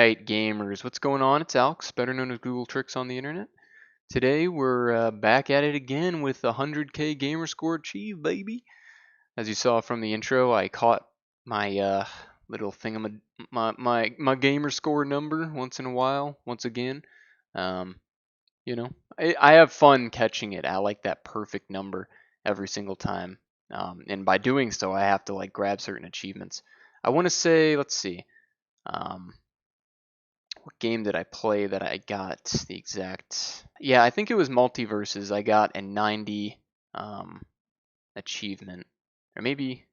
Alright, gamers, what's going on? It's Alex, better known as Google Tricks on the internet. Today we're back at it again with a 100k Gamerscore achieved, baby. As you saw from the intro, I caught my little thing, my Gamerscore number once in a while, once again. Um, I have fun catching it. I like that perfect number every single time. And by doing so, I have to like grab certain achievements. I want to say, let's see. What game did I play that I got the exact? Yeah, I think it was Multiverses. I got a 90 achievement, or maybe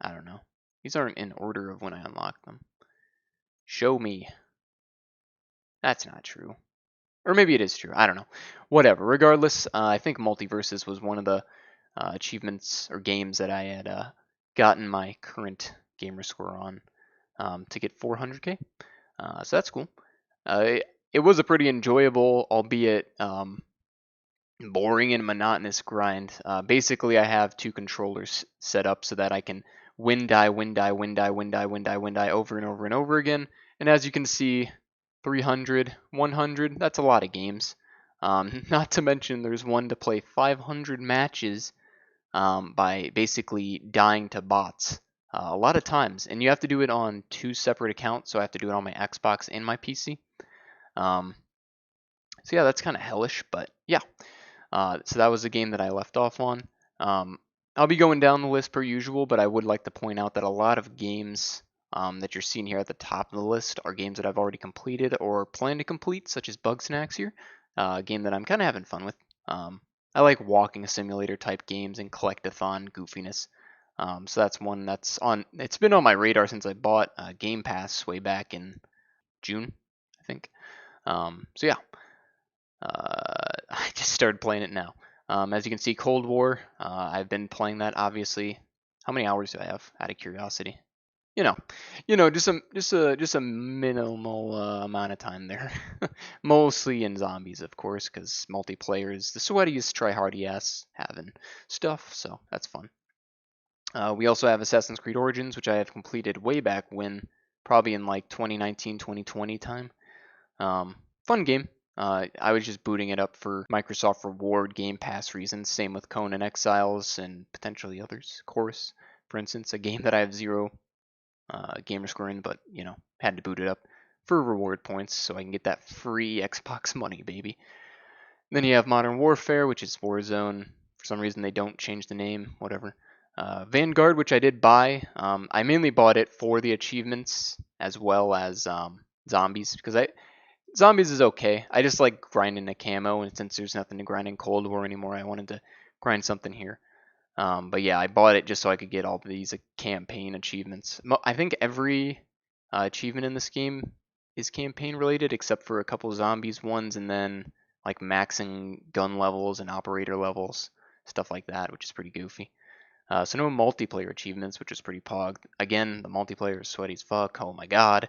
I don't know. These aren't in order of when I unlocked them. Show me. That's not true. Or maybe it is true. I don't know. Whatever. Regardless, I think Multiverses was one of the achievements or games that I had gotten my current gamer score on to get 400k. So that's cool. It was a pretty enjoyable, albeit boring and monotonous grind. Basically, I have two controllers set up so that I can win, die, win, die, win, die, win, die, win, die, win, die over and over and over again. And as you can see, 300, 100, that's a lot of games. Not to mention there's one to play 500 matches by basically dying to bots. A lot of times, and you have to do it on two separate accounts, so I have to do it on my Xbox and my PC. So yeah, that's kind of hellish, but yeah. So that was the game that I left off on. I'll be going down the list per usual, but I would like to point out that a lot of games that you're seeing here at the top of the list are games that I've already completed or plan to complete, such as Bugsnax here, a game that I'm kind of having fun with. I like walking simulator type games and collectathon goofiness. So that's one that's on. It's been on my radar since I bought Game Pass way back in June, I think. So yeah, I just started playing it now. As you can see, Cold War. I've been playing that obviously. How many hours do I have? Out of curiosity. You know, just a minimal amount of time there. Mostly in zombies, of course, because multiplayer is the sweatiest, try-hardy ass having stuff. So that's fun. We also have Assassin's Creed Origins, which I have completed way back when, probably in like 2019, 2020 time. Fun game. I was just booting it up for Microsoft Reward Game Pass reasons. Same with Conan Exiles and potentially others. Of course, for instance, a game that I have zero gamer score in, but had to boot it up for reward points so I can get that free Xbox money, baby. Then you have Modern Warfare, which is Warzone. For some reason, they don't change the name. Whatever. Vanguard, which I did buy. I mainly bought it for the achievements as well as zombies, because zombies is okay. I just like grinding a camo, and since there's nothing to grind in Cold War anymore, I wanted to grind something here. But yeah, I bought it just so I could get all of these campaign achievements. I think every achievement in this game is campaign related, except for a couple zombies ones, and then like maxing gun levels and operator levels, stuff like that, which is pretty goofy. So no multiplayer achievements, which is pretty pog. Again, the multiplayer is sweaty as fuck. Oh my god,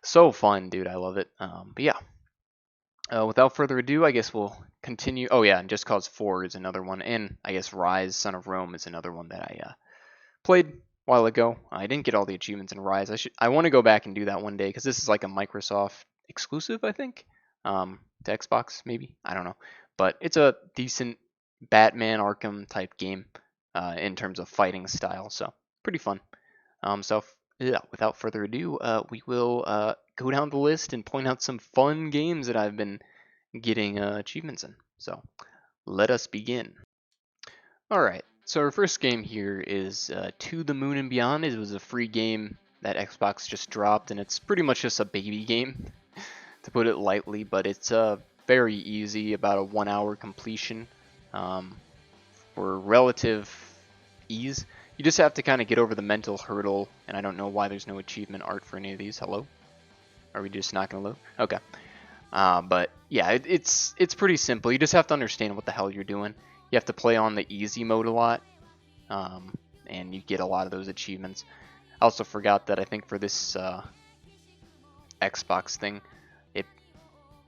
so fun, dude. I love it. But yeah. Without further ado, I guess we'll continue. Oh yeah, and Just Cause 4 is another one, and I guess Rise: Son of Rome is another one that I played a while ago. I didn't get all the achievements in Rise. I want to go back and do that one day because this is like a Microsoft exclusive, I think, to Xbox maybe. I don't know, but it's a decent Batman Arkham type game in terms of fighting style, so pretty fun. So yeah, without further ado, we will go down the list and point out some fun games that I've been getting achievements in. So let us begin. Alright, so our first game here is To the Moon and Beyond. It was a free game that Xbox just dropped, and it's pretty much just a baby game, to put it lightly, but it's very easy, about a 1 hour completion for relative ease. You just have to kind of get over the mental hurdle, and I don't know why there's no achievement art for any of these. Hello? Are we just not going to load? Okay. But yeah, it's pretty simple. You just have to understand what the hell you're doing. You have to play on the easy mode a lot, and you get a lot of those achievements. I also forgot that I think for this Xbox thing, it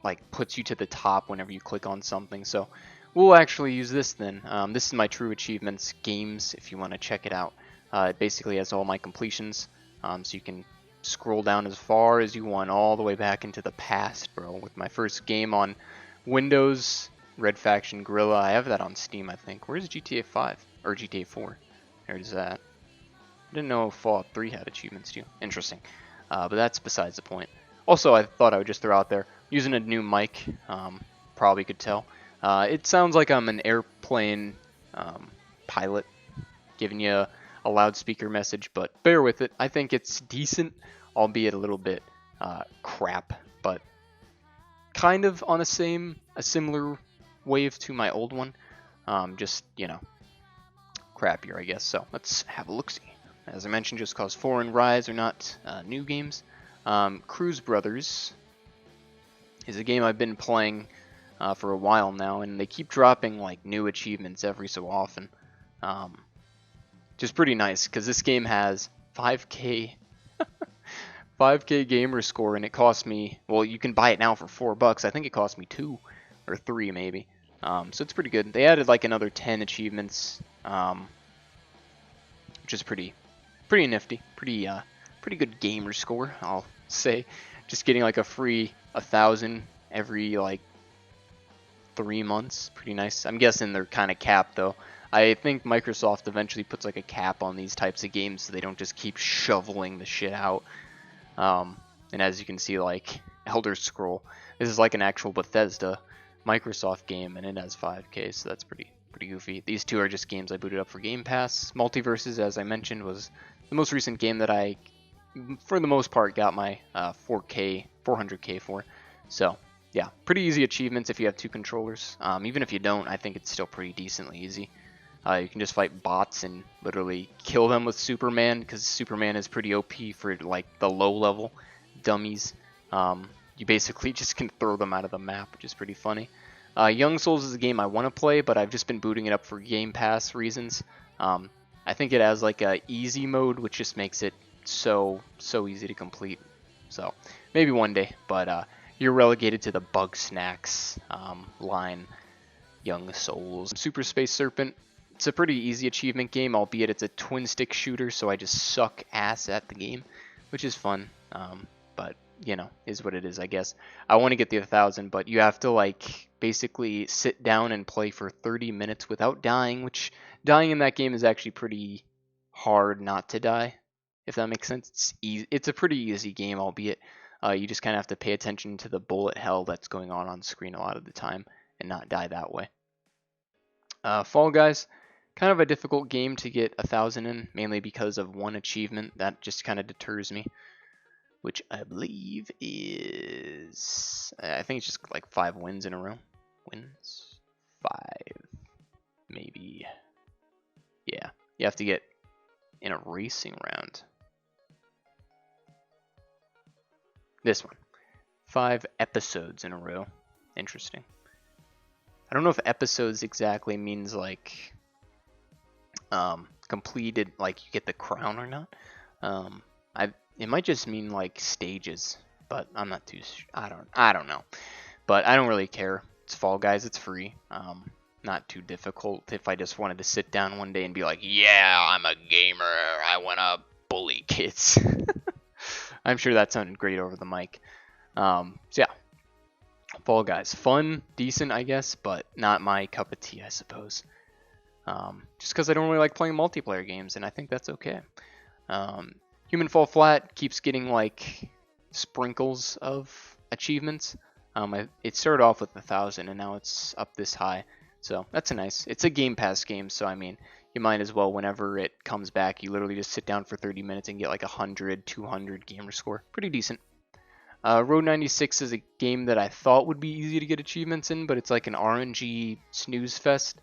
like puts you to the top whenever you click on something. So we'll actually use this then. This is my True Achievements games if you want to check it out. It basically has all my completions, so you can scroll down as far as you want, all the way back into the past, bro. With my first game on Windows, Red Faction Guerrilla. I have that on Steam, I think. Where's GTA 5? Or GTA 4? There's that. I didn't know Fallout 3 had achievements too. Interesting. But that's besides the point. Also, I thought I would just throw out there, using a new mic, probably could tell. It sounds like I'm an airplane pilot, giving you a loudspeaker message, but bear with it. I think it's decent, albeit a little bit crap, but kind of on a similar wave to my old one. Just, you know, crappier, I guess. So let's have a look-see. As I mentioned, Just Cause 4 and Rise are not new games. Cruise Brothers is a game I've been playing for a while now, and they keep dropping like new achievements every so often. Just pretty nice, because this game has 5K 5K Gamerscore, and it cost me, well, you can buy it now for $4. I think it cost me 2 or 3 maybe. So it's pretty good. They added like another 10 achievements, which is pretty nifty, pretty good gamer score, I'll say. Just getting like a free 1,000 every like 3 months, pretty nice. I'm guessing they're kind of capped though. I think Microsoft eventually puts like a cap on these types of games so they don't just keep shoveling the shit out. And as you can see, like Elder Scroll, this is like an actual Bethesda Microsoft game, and it has 5K, so that's pretty goofy. These two are just games I booted up for Game Pass. Multiverses, as I mentioned, was the most recent game that I, for the most part, got my 400K for. So yeah, pretty easy achievements if you have 2 controllers. Even if you don't, I think it's still pretty decently easy. You can just fight bots and literally kill them with Superman, because Superman is pretty OP for like the low level dummies. You basically just can throw them out of the map, which is pretty funny. Young Souls is a game I want to play, but I've just been booting it up for Game Pass reasons. I think it has like a easy mode, which just makes it so easy to complete. So maybe one day, but you're relegated to the Bug Snacks line. Young Souls. Super Space Serpent. It's a pretty easy achievement game, albeit it's a twin stick shooter, so I just suck ass at the game, which is fun. But you know, is what it is, I guess. I want to get the 1,000, but you have to like basically sit down and play for 30 minutes without dying, which dying in that game is actually pretty hard not to die, if that makes sense. It's easy. It's a pretty easy game, albeit you just kind of have to pay attention to the bullet hell that's going on screen a lot of the time and not die that way. Fall Guys, kind of a difficult game to get 1,000 in, mainly because of one achievement that just kind of deters me, which I believe is, I think it's just like 5 wins in a row. Wins? 5, maybe. Yeah, you have to get in a racing round. This one. 5 episodes in a row. Interesting. I don't know if episodes exactly means like completed, like you get the crown or not. It might just mean like stages, but I'm not too. I don't know, but I don't really care. It's Fall Guys. It's free. Not too difficult. If I just wanted to sit down one day and be like, yeah, I'm a gamer. I wanna bully kids. I'm sure that sounded great over the mic. So yeah, Fall Guys, fun, decent, I guess, but not my cup of tea, I suppose. Just because I don't really like playing multiplayer games, and I think that's okay. Human Fall Flat keeps getting like sprinkles of achievements. It started off with 1,000, and now it's up this high, so that's nice. It's a Game Pass game, so I mean, you might as well, whenever it comes back, you literally just sit down for 30 minutes and get like 100, 200 gamer score. Pretty decent. Road 96 is a game that I thought would be easy to get achievements in, but it's like an RNG snooze fest.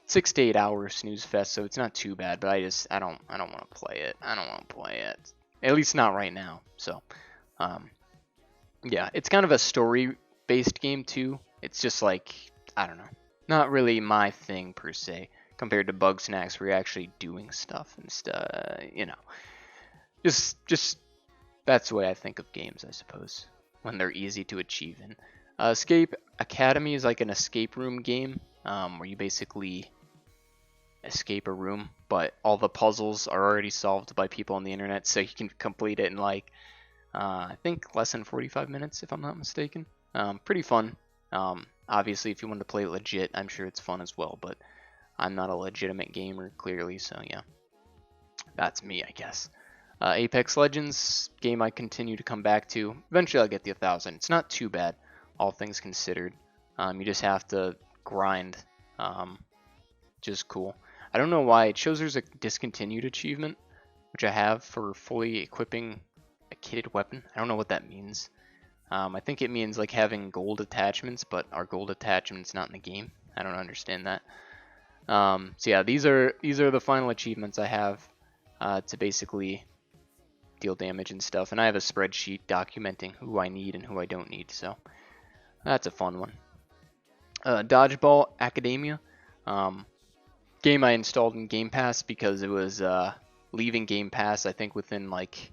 6 to 8 hour snooze fest, so it's not too bad, but I don't want to play it. I don't want to play it. At least not right now. So, yeah, it's kind of a story-based game too. It's just like, I don't know, not really my thing per se, compared to Bug Snacks where you're actually doing stuff and stuff, you know. Just that's the way I think of games, I suppose, when they're easy to achieve in. Escape Academy is like an escape room game, where you basically escape a room, but all the puzzles are already solved by people on the internet, so you can complete it in like I think less than 45 minutes, if I'm not mistaken. Pretty fun. Obviously, if you want to play legit, I'm sure it's fun as well, but I'm not a legitimate gamer, clearly, so yeah. That's me, I guess. Apex Legends, game I continue to come back to. Eventually I'll get the 1,000. It's not too bad, all things considered. You just have to grind. Just cool. I don't know why. It shows there's a discontinued achievement, which I have for fully equipping a kitted weapon. I don't know what that means. I think it means like having gold attachments, but our gold attachments not in the game. I don't understand that. So yeah, these are the final achievements I have to basically deal damage and stuff. And I have a spreadsheet documenting who I need and who I don't need. So that's a fun one. Dodgeball Academia. Game I installed in Game Pass because it was leaving Game Pass, I think, within like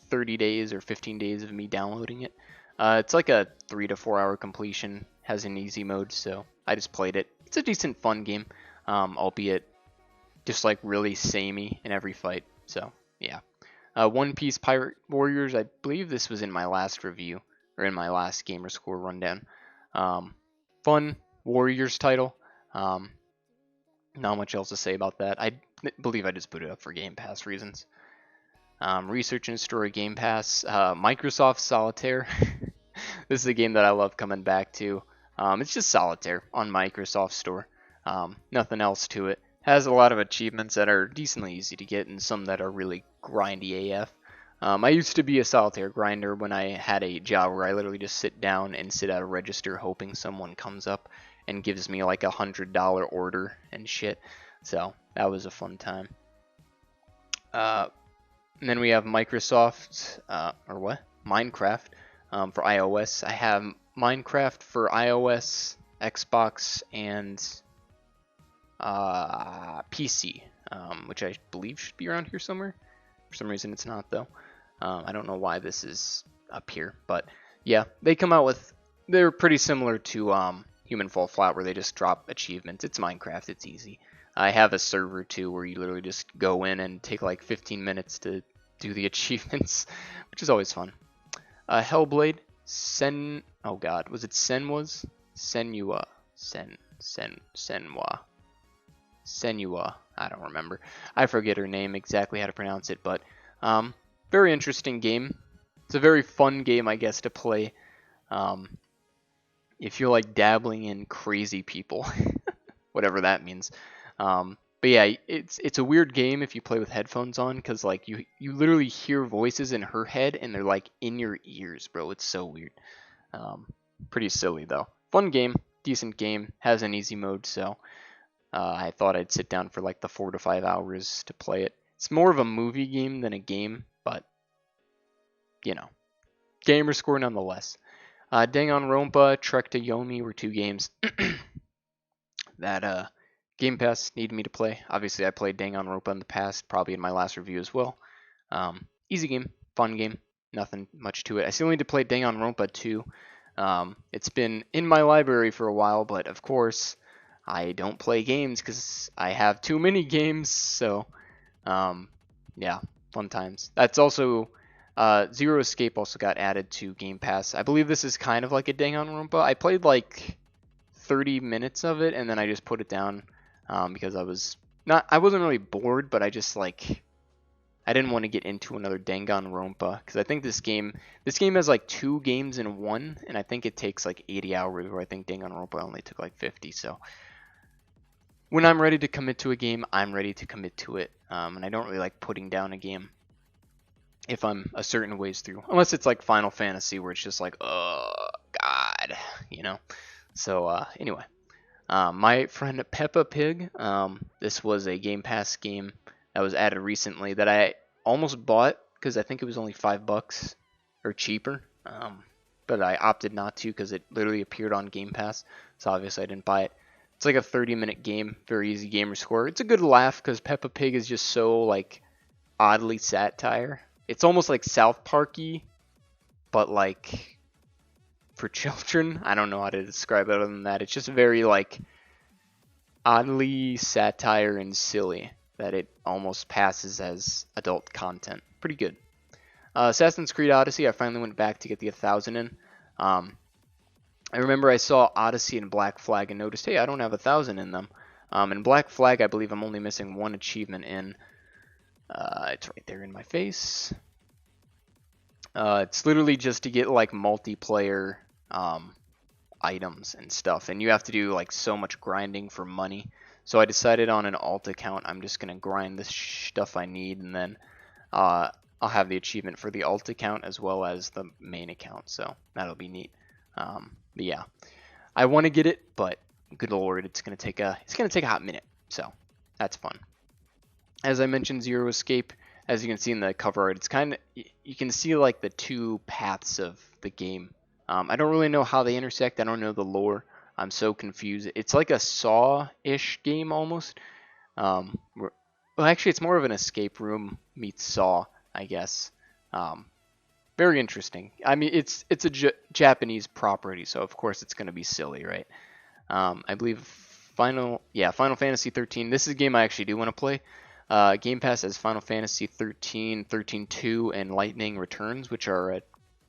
30 days or 15 days of me downloading it. It's like a 3 to 4 hour completion, has an easy mode, so I just played it. It's a decent fun game, albeit just like really samey in every fight, so yeah. One Piece Pirate Warriors, I believe this was in my last review, or in my last Gamerscore rundown. Fun Warriors title. Not much else to say about that. I believe I just put it up for Game Pass reasons. Research and Story Game Pass. Microsoft Solitaire. This is a game that I love coming back to. It's just Solitaire on Microsoft Store. Nothing else to it. Has a lot of achievements that are decently easy to get and some that are really grindy AF. I used to be a Solitaire grinder when I had a job where I literally just sit down and sit at a register hoping someone comes up and gives me like $100 order and shit. So that was a fun time. And then we have Microsoft, Minecraft for iOS. I have Minecraft for iOS, Xbox, and PC, which I believe should be around here somewhere. For some reason it's not though. I don't know why this is up here, but yeah, they come out with, they're pretty similar to Human Fall Flat, where they just drop achievements. It's Minecraft, it's easy. I have a server too where you literally just go in and take like 15 minutes to do the achievements, which is always fun. Hellblade, oh god, was it Senua? Senua, I don't remember. I forget her name exactly how to pronounce it, but very interesting game. It's a very fun game, I guess, to play if you're like dabbling in crazy people, whatever that means. But yeah, it's a weird game if you play with headphones on, because like you literally hear voices in her head and they're like in your ears, bro. It's so weird. Pretty silly though. Fun game, decent game, has an easy mode, so I thought I'd sit down for like the 4 to 5 hours to play it. It's more of a movie game than a game, but you know, Gamerscore nonetheless. Danganronpa, Trek to Yomi were two games that Game Pass needed me to play. Obviously, I played Danganronpa in the past, probably in my last review as well. Easy game, fun game, nothing much to it. I still need to play Danganronpa 2. It's been in my library for a while, but of course, I don't play games because I have too many games, so yeah, fun times. That's also, Zero Escape also got added to Game Pass. I believe this is kind of like a Danganronpa. I played like 30 minutes of it, and then I just put it down because I wasn't really bored, but I just like, I didn't want to get into another Danganronpa, because I think this game has like 2 games in one, and I think it takes like 80 hours, where I think Danganronpa only took like 50, so when I'm ready to commit to a game, I'm ready to commit to it, and I don't really like putting down a game if I'm a certain ways through, unless it's like Final Fantasy, where it's just like, oh god, you know. So anyway, my friend Peppa Pig, this was a Game Pass game that was added recently that I almost bought because I think it was only $5 or cheaper, but I opted not to because it literally appeared on Game Pass, so obviously I didn't buy it. It's like a 30-minute game, very easy gamer score. It's a good laugh because Peppa Pig is just so like oddly satire. It's almost like South Park-y, but like for children. I don't know how to describe it other than that. It's just very like oddly satire and silly that it almost passes as adult content. Pretty good. Assassin's Creed Odyssey, I finally went back to get the 1,000 in. I remember I saw Odyssey and Black Flag and noticed, hey, I don't have 1,000 in them. And Black Flag, I believe I'm only missing one achievement in. It's right there in my face. It's literally just to get like multiplayer items and stuff, and you have to do like so much grinding for money. So I decided on an alt account, I'm just gonna grind the stuff I need, and then I'll have the achievement for the alt account as well as the main account. So that'll be neat. But yeah, I want to get it, but good lord, it's gonna take a hot minute. So that's fun. As I mentioned, Zero Escape, as you can see in the cover art, it's kind of, you can see like the two paths of the game. I don't really know how they intersect. I don't know the lore. I'm so confused. It's like a Saw-ish game almost. Well, actually, it's more of an escape room meets Saw, I guess. Very interesting. I mean, it's a Japanese property, so of course it's going to be silly, right? I believe Final Fantasy 13. This is a game I actually do want to play. Game Pass has Final Fantasy 13, 13-2, and Lightning Returns, which are a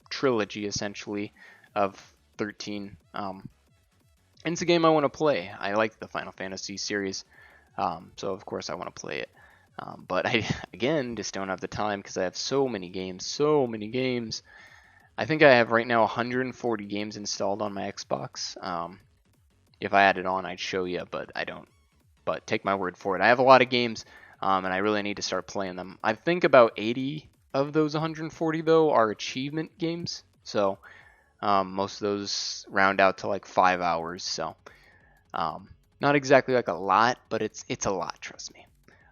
trilogy essentially of 13. And it's a game I want to play. I like the Final Fantasy series, so of course I want to play it. But I, again, just don't have the time because I have so many games. I think I have right now 140 games installed on my Xbox. If I added on, I'd show you, but I don't. But take my word for it. I have a lot of games, and I really need to start playing them. I think about 80 of those 140, though, are achievement games. So most of those round out to like 5 hours. So not exactly like a lot, but it's a lot, trust me.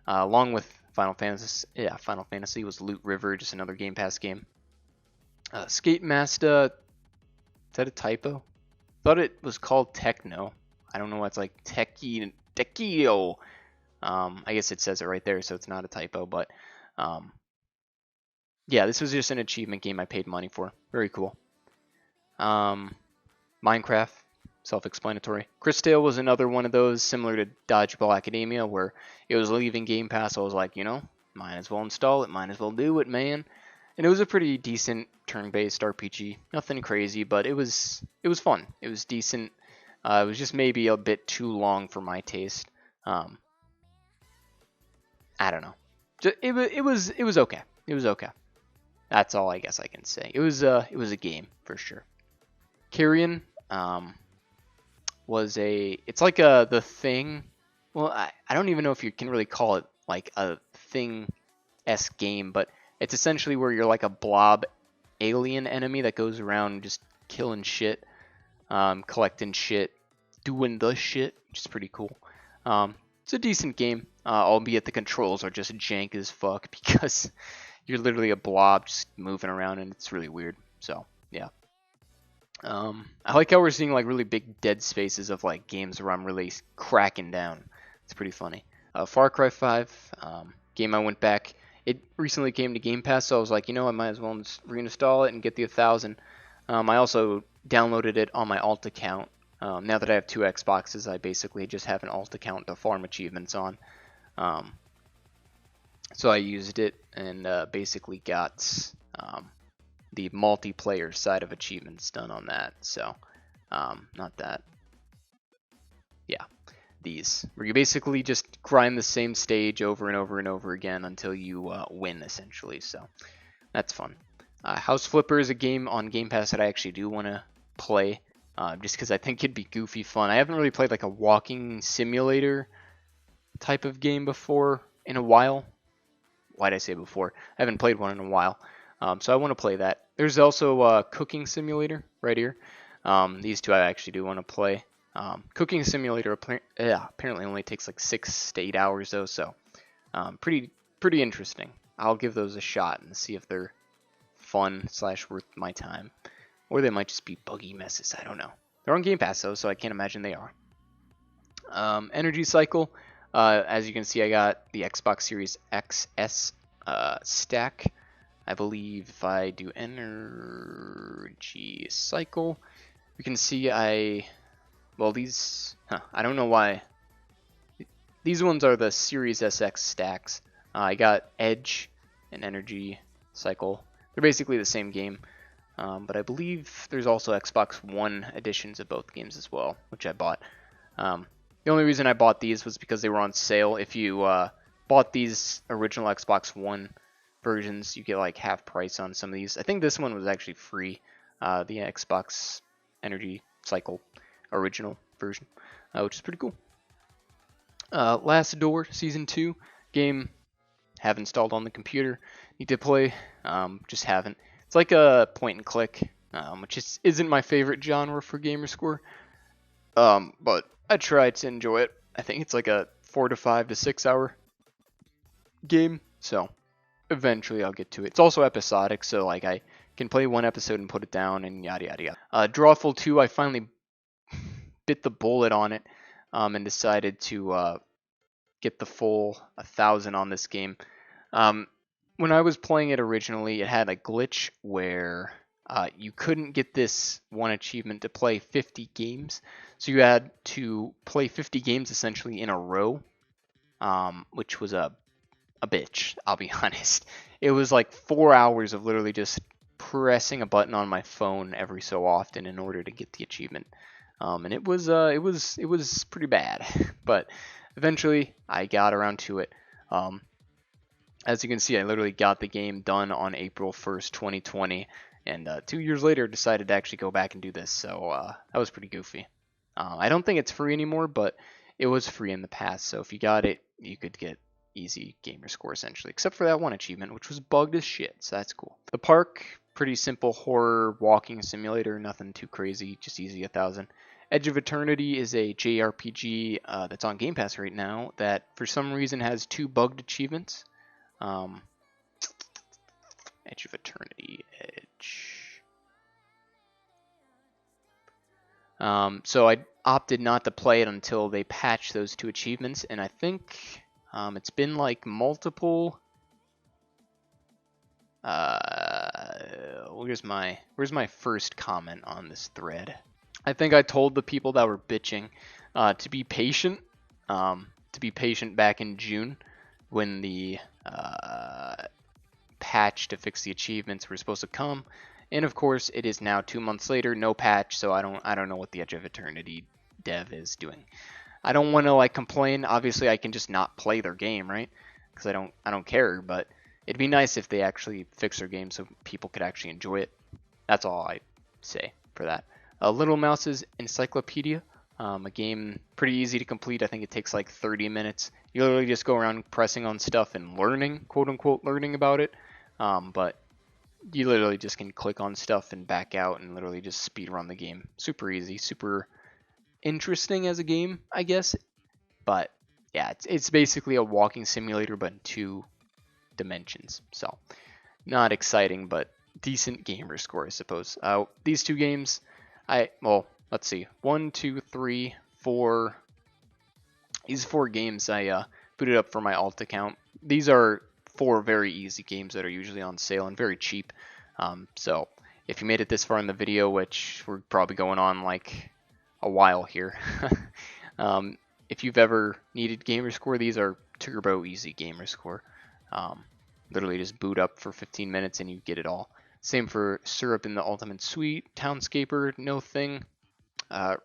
Along with Final Fantasy was Loot River, just another Game Pass game. Skate Master, is that a typo? Thought it was called Techno. I don't know why it's like Techio. I guess it says it right there, so it's not a typo. But yeah, this was just an achievement game I paid money for. Very cool. Minecraft, self-explanatory. Crystal was another one of those, similar to Dodgeball Academia, where it was leaving Game Pass. I was like, might as well install it, might as well do it, man. And it was a pretty decent turn-based RPG. Nothing crazy, but it was fun. It was decent. It was just maybe a bit too long for my taste. I don't know. It was okay. It was okay. That's all I guess I can say. It was a game for sure. Carrion was it's like The Thing. Well, I don't even know if you can really call it like a Thing-esque game, but it's essentially where you're like a blob alien enemy that goes around just killing shit, collecting shit, doing the shit, which is pretty cool. It's a decent game, albeit the controls are just jank as fuck because you're literally a blob just moving around and it's really weird. So yeah. I like how we're seeing like really big dead spaces of like games where I'm really cracking down. It's pretty funny. Far Cry 5, game I went back. It recently came to Game Pass, so I was like, I might as well reinstall it and get the 1,000. I also downloaded it on my alt account. Now that I have two Xboxes, I basically just have an alt account to farm achievements on. So I used it and basically got the multiplayer side of achievements done on that. So, not that. Yeah, these. Where you basically just grind the same stage over and over and over again until you win, essentially. So, that's fun. House Flipper is a game on Game Pass that I actually do want to play. Just because I think it'd be goofy fun. I haven't really played like a walking simulator type of game before in a while. Why'd I say before? I haven't played one in a while. So I want to play that. There's also a cooking simulator right here. These two I actually do want to play. Cooking simulator apparently only takes like 6 to 8 hours though, so pretty interesting. I'll give those a shot and see if they're fun / worth my time. Or they might just be buggy messes, I don't know. They're on Game Pass though, so I can't imagine they are. Energy Cycle. As you can see, I got the Xbox Series XS stack. I believe if I do Energy Cycle, you can see I don't know why These ones are the Series SX stacks. I got Edge and Energy Cycle. They're basically the same game, but I believe there's also Xbox One editions of both games as well, which I bought. The only reason I bought these was because they were on sale. If you bought these original Xbox One versions, you get like half price on some of these. I think this one was actually free, the Xbox Energy Cycle original version, which is pretty cool. Last Door Season 2 game, have installed on the computer. Need to play, just haven't. It's like a point and click, which isn't my favorite genre for Gamerscore, but I tried to enjoy it. I think it's like a 4 to 5 to 6 hour game, so eventually I'll get to it. It's also episodic, so like I can play one episode and put it down and yada yada yada. Drawful 2, I finally bit the bullet on it, and decided to get the full 1,000 on this game. When I was playing it originally, it had a glitch where you couldn't get this one achievement to play 50 games. So you had to play 50 games essentially in a row, which was a bitch, I'll be honest. It was like 4 hours of literally just pressing a button on my phone every so often in order to get the achievement. And it was pretty bad, but eventually I got around to it. As you can see, I literally got the game done on April 1st, 2020, and 2 years later decided to actually go back and do this, so that was pretty goofy. I don't think it's free anymore, but it was free in the past, so if you got it, you could get easy Gamerscore essentially, except for that one achievement, which was bugged as shit, so that's cool. The Park, pretty simple horror walking simulator, nothing too crazy, just easy 1,000. Edge of Eternity is a JRPG that's on Game Pass right now that for some reason has 2 bugged achievements. Edge of Eternity, Edge. So I opted not to play it until they patched those 2 achievements, and I think it's been like multiple. Where's my first comment on this thread? I think I told the people that were bitching to be patient. Back in June when the patch to fix the achievements were supposed to come, and of course it is now 2 months later, no patch. So I don't know what the Edge of Eternity dev is doing. I don't want to like complain. Obviously, I can just not play their game, right? Because I don't care. But it'd be nice if they actually fix their game so people could actually enjoy it. That's all I say for that. Little Mouse's Encyclopedia, a game pretty easy to complete. I think it takes like 30 minutes. You literally just go around pressing on stuff and learning, quote unquote, learning about it. But you literally just can click on stuff and back out and literally just speed run the game. Super easy, super interesting as a game, I guess. But yeah, it's basically a walking simulator but in 2 dimensions. So not exciting, but decent gamer score, I suppose. These 2 games, let's see, 1, 2, 3, 4. These 4 games I booted up for my alt account. These are 4 very easy games that are usually on sale and very cheap. So if you made it this far in the video, which we're probably going on like a while here, if you've ever needed Gamerscore, these are turbo easy Gamerscore. Literally just boot up for 15 minutes and you get it all. Same for Syrup in the Ultimate Suite, Townscaper, No Thing,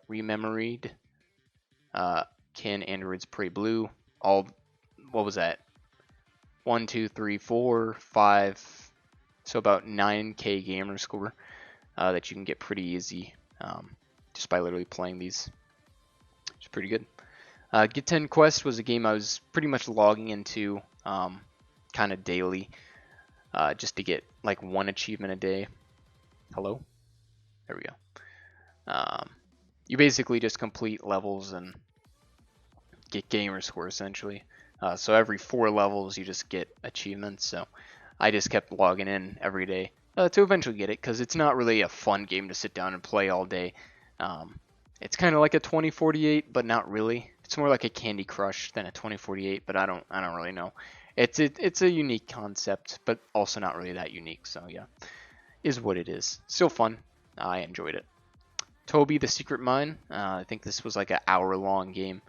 Rememoried, Can Androids Pray Blue, all, what was that? 1, 2, 3, 4, 5, so about 9K Gamerscore that you can get pretty easy just by literally playing these. It's pretty good. Get 10 Quest was a game I was pretty much logging into kind of daily just to get like 1 achievement a day. Hello? There we go. You basically just complete levels and get Gamerscore essentially. So every 4 levels you just get achievements. So I just kept logging in every day to eventually get it, because it's not really a fun game to sit down and play all day. It's kind of like a 2048, but not really. It's more like a Candy Crush than a 2048, but I don't really know. It's a unique concept, but also not really that unique. So yeah, is what it is. Still fun. I enjoyed it. Toby the Secret Mine. I think this was like an hour-long game.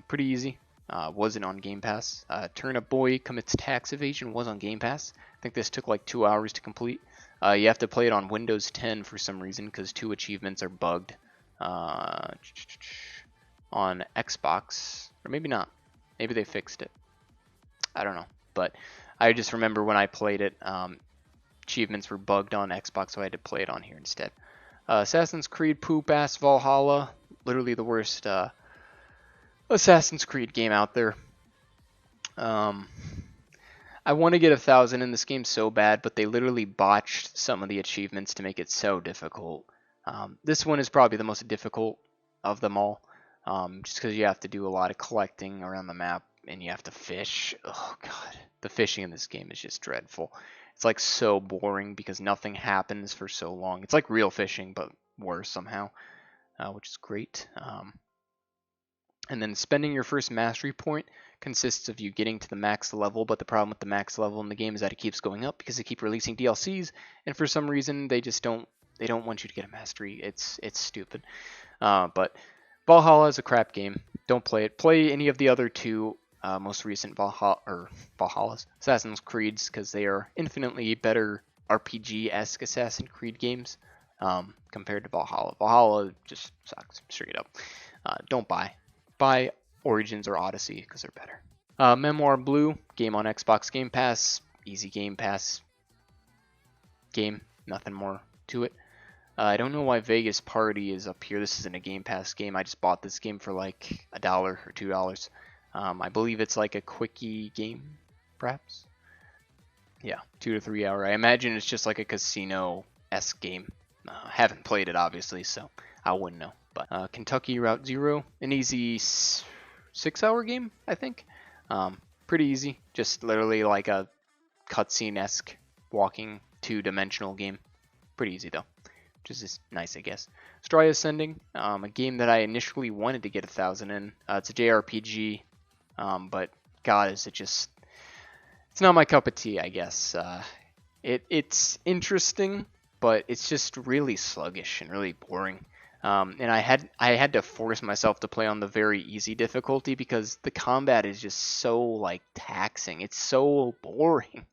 Pretty easy. wasn't on Game Pass. Turnip Boy Commits Tax Evasion was on Game Pass. I think this took like 2 hours to complete. You have to play it on Windows 10 for some reason because 2 achievements are bugged. On Xbox, or maybe not. Maybe they fixed it. I don't know. But I just remember when I played it, achievements were bugged on Xbox, so I had to play it on here instead. Assassin's Creed Poop Ass Valhalla. Literally the worst Assassin's Creed game out there. I want to get 1,000 in this game so bad, but they literally botched some of the achievements to make it so difficult. This one is probably the most difficult of them all, just because you have to do a lot of collecting around the map, and you have to fish. Oh god, the fishing in this game is just dreadful. It's like so boring because nothing happens for so long. It's like real fishing, but worse somehow, which is great. And then spending your first mastery point consists of you getting to the max level, but the problem with the max level in the game is that it keeps going up because they keep releasing DLCs, and for some reason they just don't want you to get a mastery. It's stupid. But Valhalla is a crap game. Don't play it. Play any of the other 2 most recent Valhalla's Assassin's Creeds, because they are infinitely better RPG-esque Assassin's Creed games compared to Valhalla. Valhalla just sucks straight up. Don't buy Origins or Odyssey because they're better. Memoir Blue, game on Xbox Game Pass, easy Game Pass game, nothing more to it. I don't know why Vegas Party is up here. This isn't a Game Pass game. I just bought this game for like $1 or $2. I believe it's like a quickie game, perhaps. Yeah, 2 to 3 hour. I imagine it's just like a casino-esque game. Haven't played it obviously, so I wouldn't know. But Kentucky Route Zero, an easy 6-hour game, I think. Pretty easy, just literally like a cutscene-esque walking 2-dimensional game. Pretty easy though, which is just nice, I guess. Stray Ascending, a game that I initially wanted to get 1,000 in. It's a JRPG, but God, is it just... It's not my cup of tea, I guess. It's interesting, but it's just really sluggish and really boring. And I had to force myself to play on the very easy difficulty because the combat is just so like taxing. It's so boring.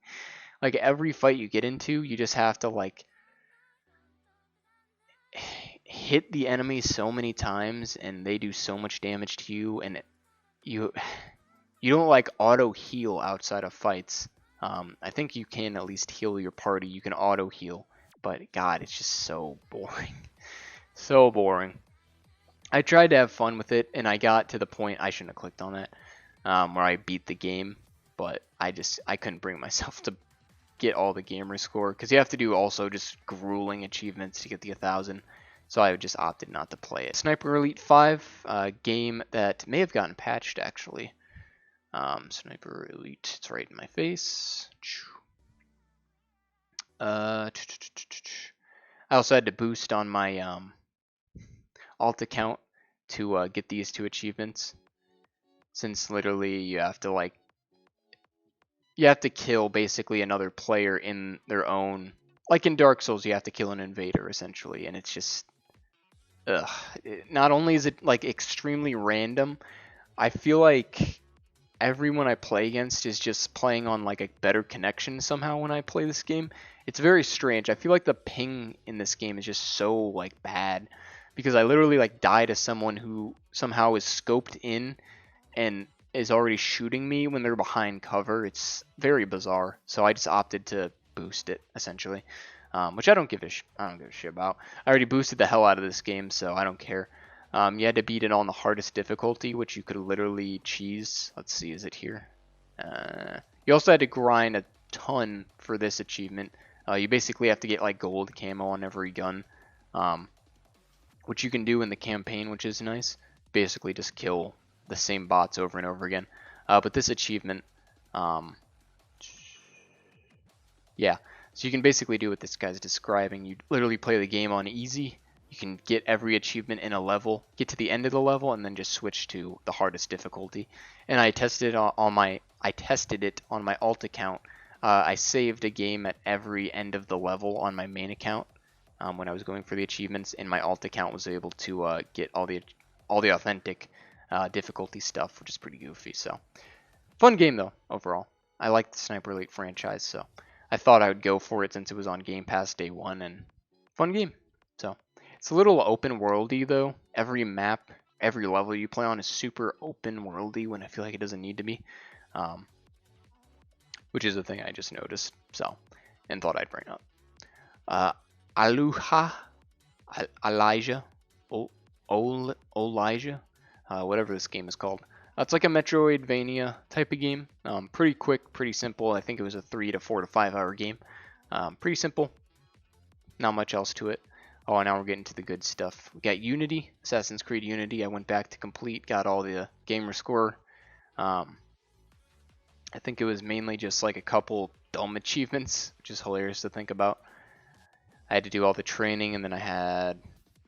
Like every fight you get into, you just have to like hit the enemy so many times, and they do so much damage to you, and you don't like auto heal outside of fights. I think you can at least heal your party. You can auto heal, but God, it's just so boring. So boring. I tried to have fun with it, and I got to the point, I shouldn't have clicked on that, where I beat the game, but I couldn't bring myself to get all the Gamerscore, because you have to do also just grueling achievements to get the 1,000, so I just opted not to play it. Sniper Elite 5, a game that may have gotten patched, actually. Sniper Elite, it's right in my face. I also had to boost on my alt account to get these 2 achievements, since literally you have to kill basically another player in their own, like in Dark Souls you have to kill an invader essentially, and it's just not only is it like extremely random, I feel like everyone I play against is just playing on like a better connection somehow when I play this game. It's very strange. I feel like the ping in this game is just so like bad, because I literally like die to someone who somehow is scoped in and is already shooting me when they're behind cover. It's very bizarre. So I just opted to boost it essentially, which I don't give a shit about. I already boosted the hell out of this game, so I don't care. You had to beat it on the hardest difficulty, which you could literally cheese. Let's see, is it here? You also had to grind a ton for this achievement. You basically have to get like gold camo on every gun, which you can do in the campaign, which is nice. Basically just kill the same bots over and over again. But this achievement, yeah, so you can basically do what this guy's describing. You literally play the game on easy. You can get every achievement in a level, get to the end of the level, and then just switch to the hardest difficulty. And I tested it on my alt account. I saved a game at every end of the level on my main account when I was going for the achievements, and my alt account was able to get all the authentic difficulty stuff, which is pretty goofy. So fun game though overall. I like the Sniper Elite franchise, so I thought I would go for it since it was on Game Pass day one, and fun game. So it's a little open worldy though. Every map, every level you play on is super open worldy when I feel like it doesn't need to be, which is a thing I just noticed. So and thought I'd bring up. Elijah, Elijah, whatever this game is called. It's like a Metroidvania type of game. Pretty quick, pretty simple. I think it was a 3 to 4 to 5 hour game. Pretty simple. Not much else to it. Oh, now we're getting to the good stuff. We got Unity, Assassin's Creed Unity. I went back to complete, got all the Gamerscore. I think it was mainly just like a couple dumb achievements, which is hilarious to think about. I had to do all the training, and then I had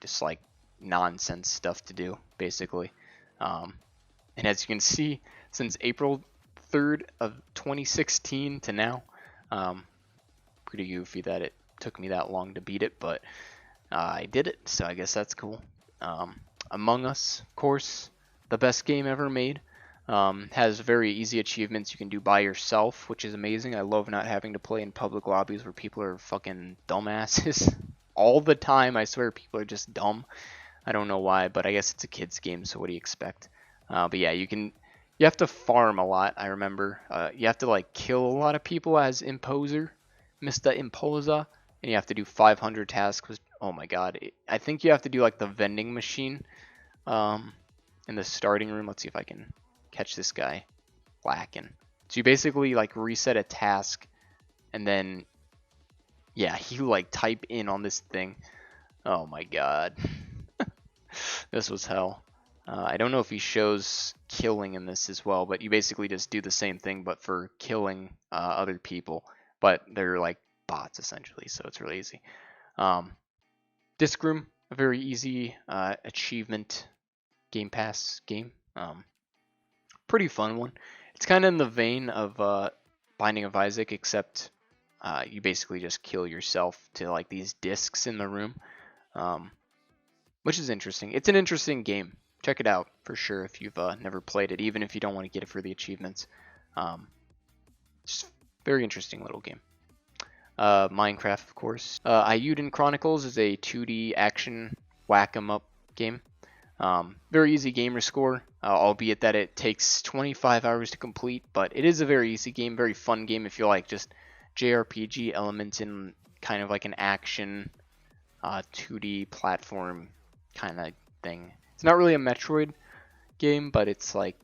just like nonsense stuff to do, basically. And as you can see, since April 3rd of 2016 to now, pretty goofy that it took me that long to beat it, but I did it, so I guess that's cool. Among Us, of course, the best game ever made. Has very easy achievements you can do by yourself, which is amazing. I love not having to play in public lobbies where people are fucking dumbasses all the time. I swear people are just dumb. I don't know why, but I guess it's a kid's game, so what do you expect? But yeah, you have to farm a lot, I remember. You have to like kill a lot of people as Imposer, Mr. Imposer, and you have to do 500 tasks. Oh my god, I think you have to do like the vending machine in the starting room. Let's see if I can catch this guy lacking. So you basically like reset a task, and then yeah, you like type in on this thing. Oh my god. This was hell. I don't know if he shows killing in this as well, but you basically just do the same thing, but for killing other people. But they're like bots essentially, so it's really easy. Disc Room, a very easy achievement Game Pass game. Pretty fun one. It's kind of in the vein of Binding of Isaac, except you basically just kill yourself to like these discs in the room, which is interesting. It's an interesting game. Check it out for sure if you've never played it, even if you don't want to get it for the achievements. It's a very interesting little game. Minecraft, of course. Ayuden Chronicles is a 2D action whack-em-up game. Very easy Gamerscore, albeit that it takes 25 hours to complete, but it is a very easy game, very fun game if you like just JRPG elements in kind of like an action 2D platform kind of thing. It's not really a Metroid game, but it's like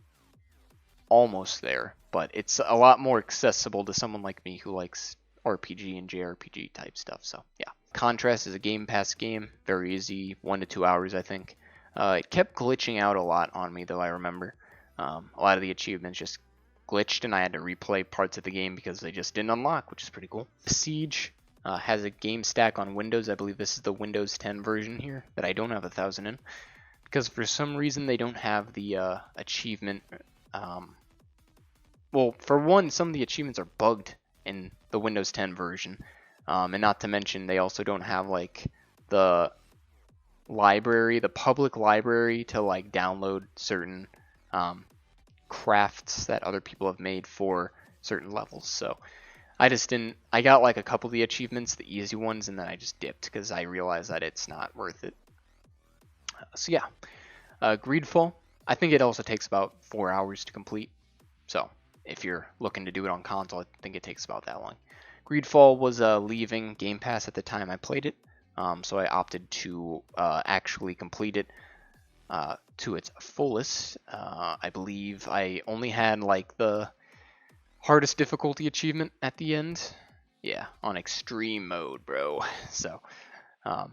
almost there. But it's a lot more accessible to someone like me who likes RPG and JRPG type stuff. So yeah, Contrast is a Game Pass game, very easy, 1 to 2 hours I think. It kept glitching out a lot on me though, I remember. A lot of the achievements just glitched and I had to replay parts of the game because they just didn't unlock, which is pretty cool. Siege has a game stack on Windows. I believe this is the Windows 10 version here that I don't have 1,000 in, because for some reason they don't have the achievement. Well, for one, some of the achievements are bugged in the Windows 10 version, and not to mention they also don't have like the library, the public library to like download certain crafts that other people have made for certain levels. So I just didn't. I got like a couple of the achievements, the easy ones, and then I just dipped because I realized that it's not worth it. So yeah, Greedfall. I think it also takes about 4 hours to complete. So if you're looking to do it on console, I think it takes about that long. Greedfall was leaving Game Pass at the time I played it, so I opted to actually complete it to its fullest. I believe I only had like the hardest difficulty achievement at the end. Yeah, on extreme mode, bro. So I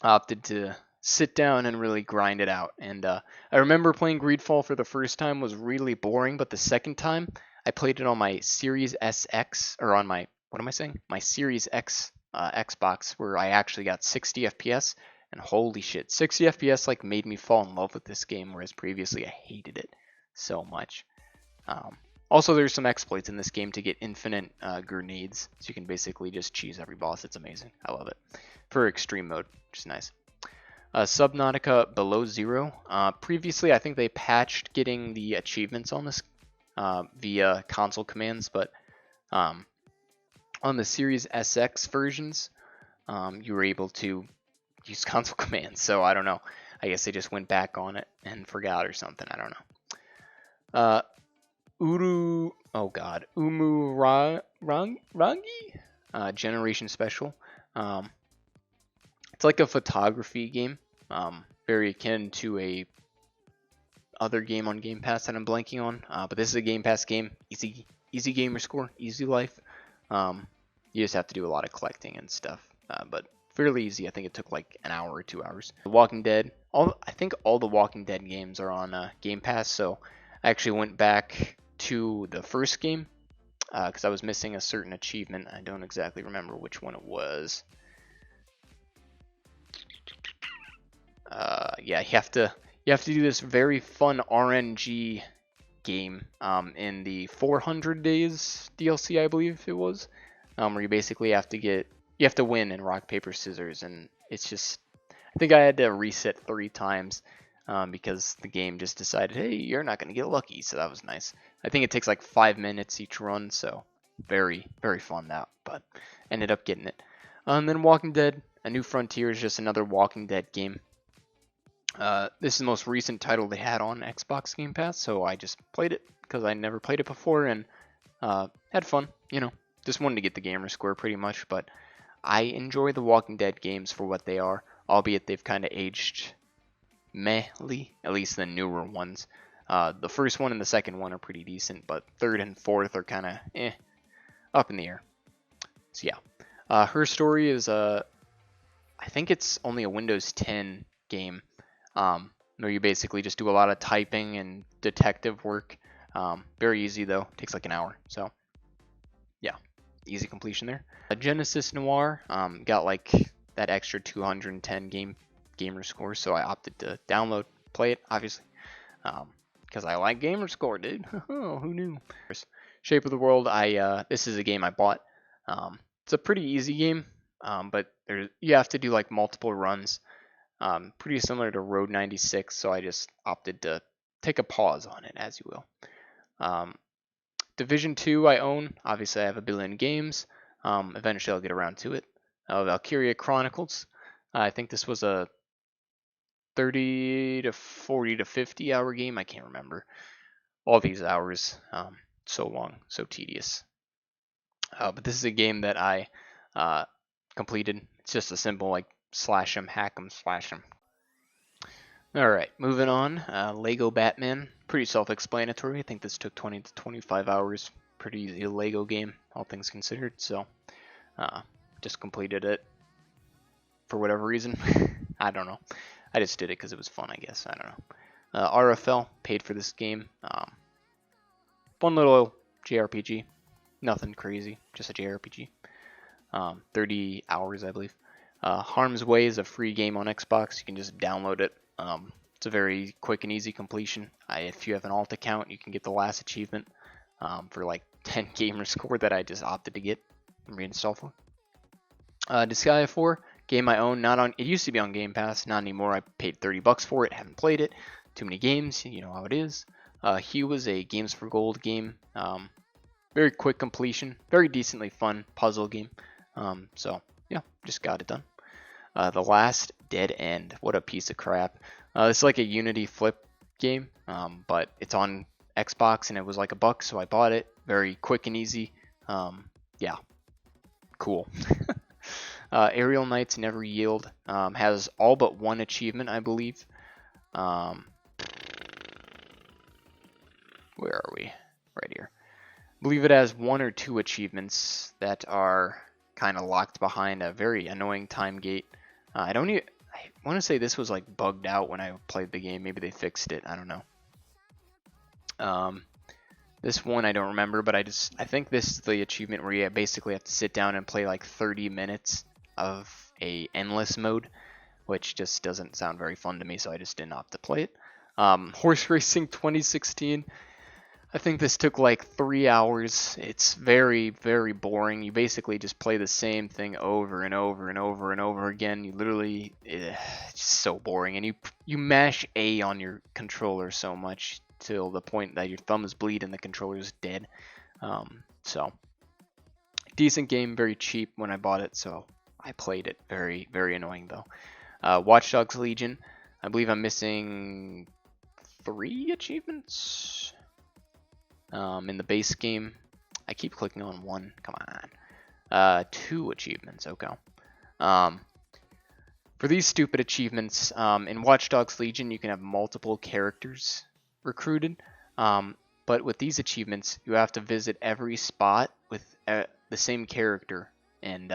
opted to sit down and really grind it out. And I remember playing Greedfall for the first time was really boring, but the second time I played it on my Series SX, or on my, what am I saying? My Series X Xbox, where I actually got 60 FPS, and holy shit, 60 FPS like made me fall in love with this game, whereas previously I hated it so much. Also, there's some exploits in this game to get infinite grenades, so you can basically just cheese every boss. It's amazing. I love it. For extreme mode, which is nice. Subnautica Below Zero. Previously, I think they patched getting the achievements on this via console commands, but on the Series SX versions, you were able to use console commands. So I don't know. I guess they just went back on it and forgot or something. I don't know. Umurangi? Generation Special. It's like a photography game. Very akin to a other game on Game Pass that I'm blanking on. But this is a Game Pass game. Easy Gamerscore, easy life. You just have to do a lot of collecting and stuff. But fairly easy. I think it took like an hour or 2 hours. The Walking Dead. I think all the Walking Dead games are on Game Pass. So I actually went back to the first game because I was missing a certain achievement. I don't exactly remember which one it was. Yeah, you have to do this very fun RNG game in the 400 Days DLC, I believe it was, where you basically have to win in rock paper scissors, and it's just, I think I had to reset 3 times because the game just decided, hey, you're not gonna get lucky. So that was nice. I think it takes like 5 minutes each run, so very fun that, but ended up getting it. And then Walking Dead: A New Frontier is just another Walking Dead game. This is the most recent title they had on Xbox Game Pass, so I just played it because I never played it before and had fun. Just wanted to get the Gamerscore pretty much, but I enjoy the Walking Dead games for what they are, albeit they've kind of aged mehly, at least the newer ones. The first one and the second one are pretty decent, but third and fourth are kind of up in the air. So yeah, Her Story is I think it's only a Windows 10 game. Where you basically just do a lot of typing and detective work. Very easy though, takes like an hour. So yeah, easy completion there. Genesis Noir got like that extra 210 Gamerscore, so I opted to download, play it, obviously, because I like Gamerscore, dude. Who knew? Shape of the World. This is a game I bought. It's a pretty easy game, but you have to do like multiple runs. Pretty similar to Road 96, so I just opted to take a pause on it, as you will. Division 2 I own. Obviously, I have a billion games. Eventually, I'll get around to it. Valkyria Chronicles. I think this was a 30 to 40 to 50 hour game. I can't remember. All these hours. So long, so tedious. But this is a game that I completed. It's just a simple like slash 'em, hack 'em, slash 'em. Alright, moving on. Lego Batman. Pretty self-explanatory. I think this took 20 to 25 hours. Pretty easy Lego game, all things considered. So, just completed it for whatever reason. I don't know. I just did it because it was fun, I guess. I don't know. RFL, paid for this game. Fun little JRPG. Nothing crazy, just a JRPG. 30 hours, I believe. Harm's Way is a free game on Xbox. You can just download it. It's a very quick and easy completion. If you have an alt account, you can get the last achievement for like 10 Gamerscore that I just opted to get and reinstall for. Disgaea 4, game I own. Not on. It used to be on Game Pass, not anymore. I paid $30 for it. Haven't played it. Too many games. You know how it is. Hue was a Games for Gold game. Very quick completion. Very decently fun puzzle game. So yeah, just got it done. The Last Dead End. What a piece of crap. This is like a Unity flip game, but it's on Xbox and it was like $1, so I bought it. Very quick and easy. Yeah, cool. Aerial Knights Never Yield has all but one achievement, I believe. Where are we? Right here. I believe it has 1 or 2 achievements that are kind of locked behind a very annoying time gate. I want to say this was like bugged out when I played the game. Maybe they fixed it. I don't know. This one I don't remember, but I think this is the achievement where you basically have to sit down and play like 30 minutes of a endless mode, which just doesn't sound very fun to me, so I just didn't opt to play it. Horse Racing 2016. I think this took like 3 hours. It's very, very boring. You basically just play the same thing over and over and over and over again. You literally, it's just so boring. And you mash A on your controller so much till the point that your thumbs bleed and the controller's dead. So, decent game, very cheap when I bought it, so I played it. Very, very annoying though. Watch Dogs Legion. I believe I'm missing 3 achievements in the base game. I keep clicking on 1. Come on. 2 achievements. Okay. For these stupid achievements, in Watch Dogs Legion, you can have multiple characters recruited. But with these achievements, you have to visit every spot with the same character and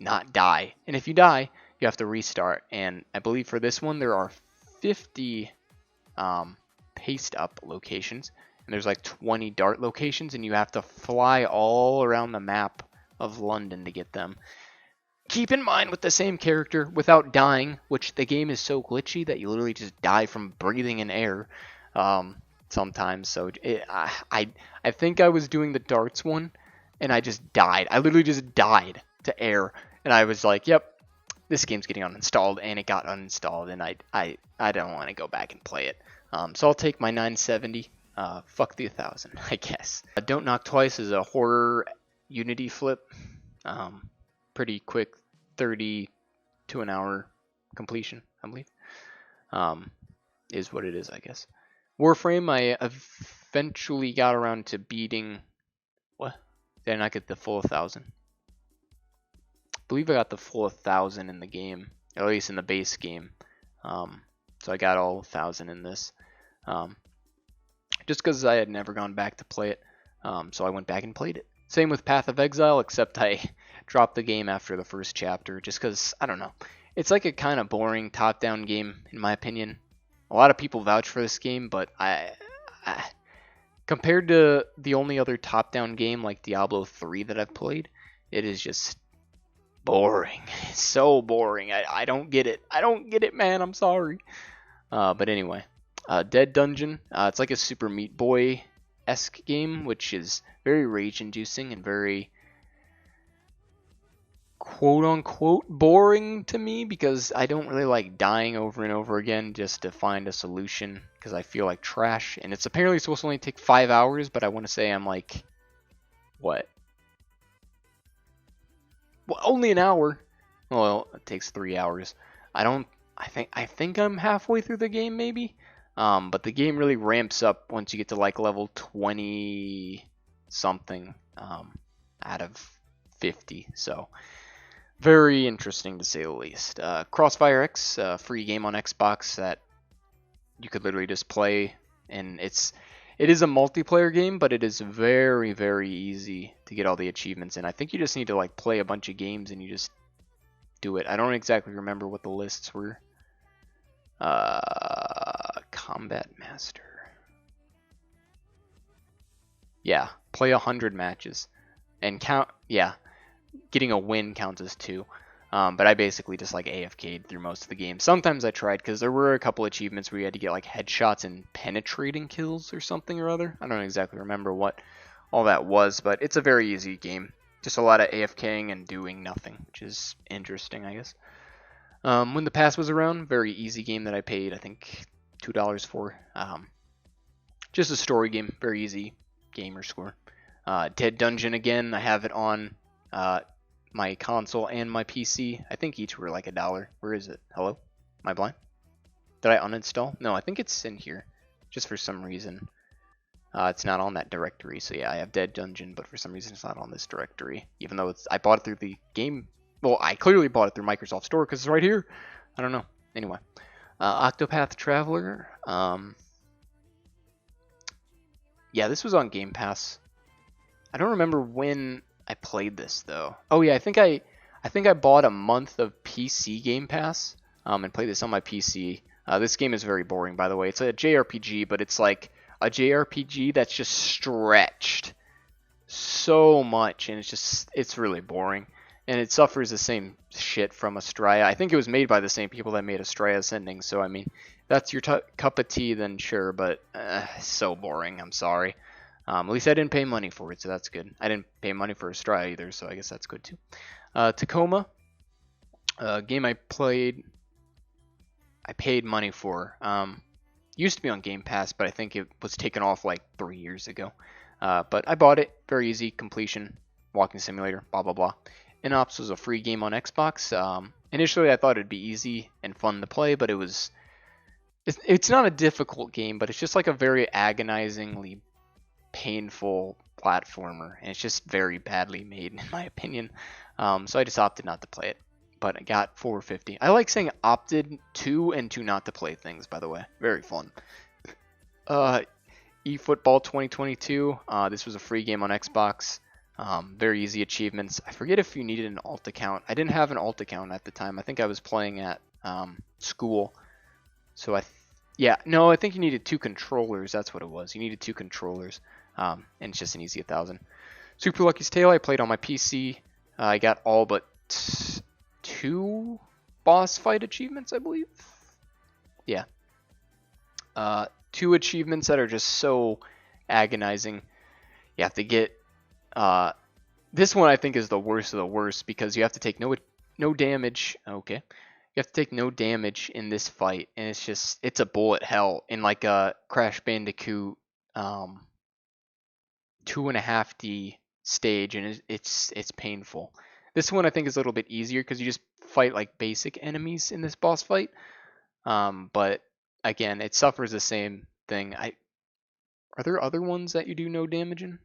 not die. And if you die, you have to restart. And I believe for this one, there are 50 paste up locations. And there's like 20 dart locations. And you have to fly all around the map of London to get them. Keep in mind with the same character without dying, which the game is so glitchy that you literally just die from breathing in air sometimes. So I think I was doing the darts one and I just died. I literally just died to air. And I was like, yep, this game's getting uninstalled, and it got uninstalled, and I don't want to go back and play it. So I'll take my 970. Fuck the 1000, I guess. Don't Knock Twice is a horror Unity flip. Pretty quick, 30 to an hour completion, I believe. Is what it is, I guess. Warframe, I eventually got around to beating. What? Did I not get the full 1000? I believe I got the full 1000 in the game, at least in the base game. So I got all 1000 in this. Just because I had never gone back to play it, so I went back and played it. Same with Path of Exile, except I dropped the game after the first chapter, just because, I don't know. It's like a kind of boring top-down game, in my opinion. A lot of people vouch for this game, but I compared to the only other top-down game like Diablo 3 that I've played, it is just boring. It's so boring. I don't get it. I don't get it, man. I'm sorry. But anyway, Dead Dungeon. It's like a Super Meat Boy-esque game, which is very rage-inducing and very quote-unquote boring to me, because I don't really like dying over and over again just to find a solution, because I feel like trash. And it's apparently supposed to only take 5 hours, but I want to say I'm like, what? Well, only an hour. Well, it takes 3 hours. I think I'm halfway through the game, maybe. But the game really ramps up once you get to like level 20 something out of 50. So very interesting to say the least. Crossfire X, free game on Xbox that you could literally just play, and it is a multiplayer game, but it is very, very easy to get all the achievements in. I think you just need to like play a bunch of games and you just do it. I don't exactly remember what the lists were. Combat Master. Yeah, play 100 matches and count. Yeah, getting a win counts as 2. But I basically just like AFK'd through most of the game. Sometimes I tried, because there were a couple achievements where you had to get like headshots and penetrating kills or something or other. I don't exactly remember what all that was, but it's a very easy game. Just a lot of AFKing and doing nothing, which is interesting, I guess. When the pass was around, very easy game that I paid, I think, $2 for. Just a story game, very easy. Gamerscore. Dead Dungeon again, I have it on my console and my PC. I think each were like $1. Where is it? Hello? Am I blind? Did I uninstall? No, I think it's in here. Just for some reason. It's not on that directory. So yeah, I have Dead Dungeon, but for some reason it's not on this directory. Even though I bought it through the game. Well, I clearly bought it through Microsoft Store because it's right here. I don't know. Anyway. Octopath Traveler. Yeah, this was on Game Pass. I don't remember when I played this though. Oh yeah, I think I bought a month of PC Game Pass and played this on my PC. This game is very boring, by the way. It's a JRPG, but it's like a JRPG that's just stretched so much, and it's really boring. and it suffers the same shit from Astraea. I think it was made by the same people that made Astraea Ascending, so I mean, if that's your cup of tea, then sure, but so boring, I'm sorry. At least I didn't pay money for it, so that's good. I didn't pay money for Astraea either, so I guess that's good too. Tacoma, game I paid money for. Used to be on Game Pass, but I think it was taken off like 3 years ago. But I bought it. Very easy completion, walking simulator, blah blah blah. Inops was a free game on Xbox. Initially, I thought it'd be easy and fun to play, but it's not a difficult game, but it's just like a very agonizingly painful platformer, and it's just very badly made in my opinion. So I just opted not to play it. But I got $4.50. I like saying opted to and to not to play things, by the way. Very fun. eFootball 2022. This was a free game on Xbox. Very easy achievements. I forget if you needed an alt account. I didn't have an alt account at the time. I think I was playing at school. So I think you needed 2 controllers. That's what it was. You needed 2 controllers. And it's just an easy 1,000. Super Lucky's Tale. I played on my PC. I got all but 2 boss fight achievements, I believe. Yeah. 2 achievements that are just so agonizing. You have to get this one I think is the worst of the worst because you have to take no damage. Okay. You have to take no damage in this fight, and it's a bullet hell in like a Crash Bandicoot 2.5D stage, and it's painful. This one I think is a little bit easier because you just fight like basic enemies in this boss fight. But again, it suffers the same thing. Are there other ones that you do no damage in?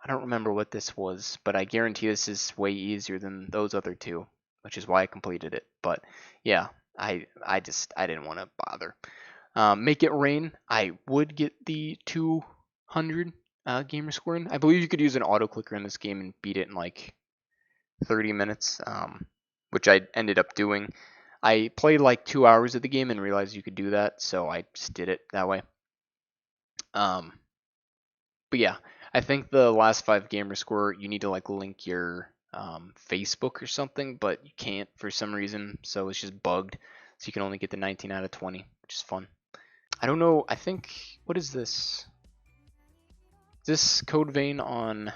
I don't remember what this was, but I guarantee this is way easier than those other 2, which is why I completed it. But yeah, I didn't want to bother. Make It Rain. I would get the 200 Gamerscore in. I believe you could use an auto clicker in this game and beat it in like 30 minutes, which I ended up doing. I played like 2 hours of the game and realized you could do that, so I just did it that way. But yeah, I think the last 5 Gamerscore, you need to like link your Facebook or something, but you can't for some reason, so it's just bugged. So you can only get the 19 out of 20, which is fun. I don't know, I think, what is this? Is this Code Vein on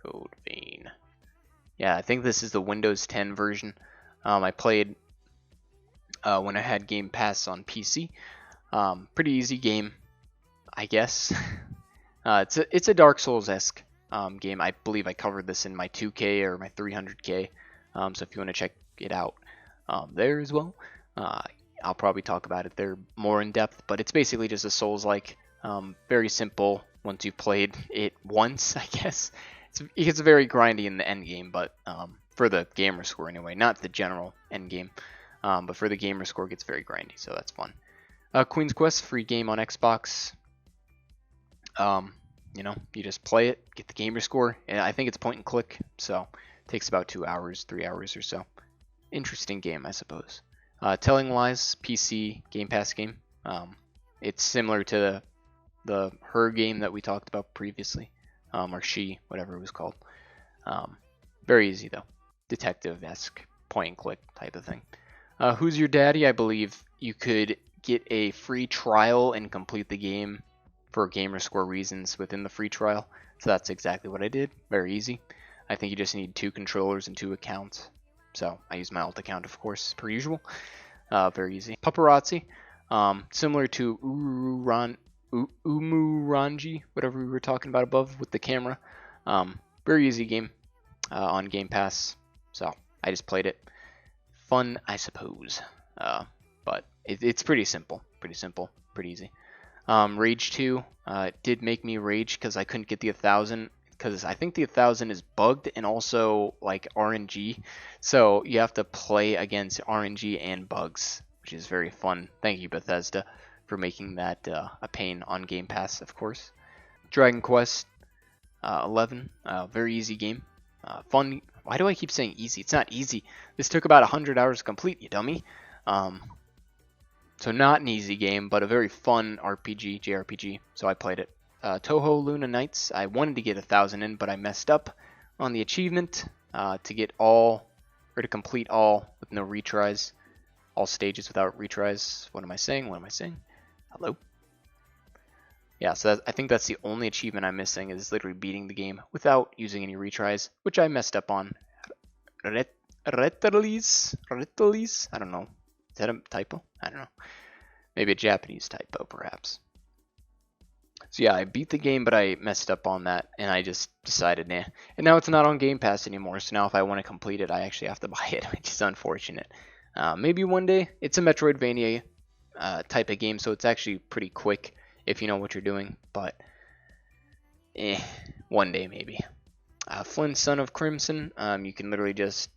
Code Vein? Yeah, I think this is the Windows 10 version. I played when I had Game Pass on PC. Pretty easy game, I guess. It's a Dark Souls-esque game. I believe I covered this in my 2K or my 300K. So if you want to check it out there as well, I'll probably talk about it there more in depth. But it's basically just a Souls-like, very simple. Once you've played it once, I guess. It gets very grindy in the end game, but for the Gamerscore anyway, not the general end game. But for the Gamerscore, it gets very grindy, so that's fun. Queen's Quest, free game on Xbox. You just play it, get the Gamerscore, and I think it's point and click, so it takes about 2 hours, 3 hours or so. Interesting game, I suppose. Telling Lies, PC Game Pass game. It's similar to the Her game that we talked about previously, or She, whatever it was called. Very easy though, detective-esque, point and click type of thing. Who's Your Daddy? I believe you could get a free trial and complete the game for Gamerscore reasons within the free trial. So that's exactly what I did. Very easy. I think you just need 2 controllers and 2 accounts. So I use my alt account, of course, per usual. Very easy. Paparazzi, similar to Umurangi, whatever we were talking about above with the camera. Very easy game on Game Pass. So I just played it. Fun, I suppose. But it's pretty simple. Pretty easy. Rage 2 did make me rage because I couldn't get the 1,000 because I think the 1,000 is bugged and also like RNG, so you have to play against RNG and bugs, which is very fun. Thank you, Bethesda, for making that a pain on Game Pass, of course. Dragon Quest 11, very easy game, fun. Why do I keep saying easy? It's not easy. This took about 100 hours to complete, you dummy. So not an easy game, but a very fun RPG, JRPG, so I played it. Toho Luna Nights, I wanted to get 1,000 in, but I messed up on the achievement to get all, or to complete all with no retries, all stages without retries. What am I saying? What am I saying? Hello? Yeah, so I think that's the only achievement I'm missing, is literally beating the game without using any retries, which I messed up on. Retalis? I don't know. Is that a typo? I don't know. Maybe a Japanese typo, perhaps. So yeah, I beat the game, but I messed up on that, and I just decided, nah. And now it's not on Game Pass anymore, so now if I want to complete it, I actually have to buy it, which is unfortunate. Maybe one day. It's a Metroidvania type of game, so it's actually pretty quick if you know what you're doing, but one day maybe. Flynn, Son of Crimson, you can literally just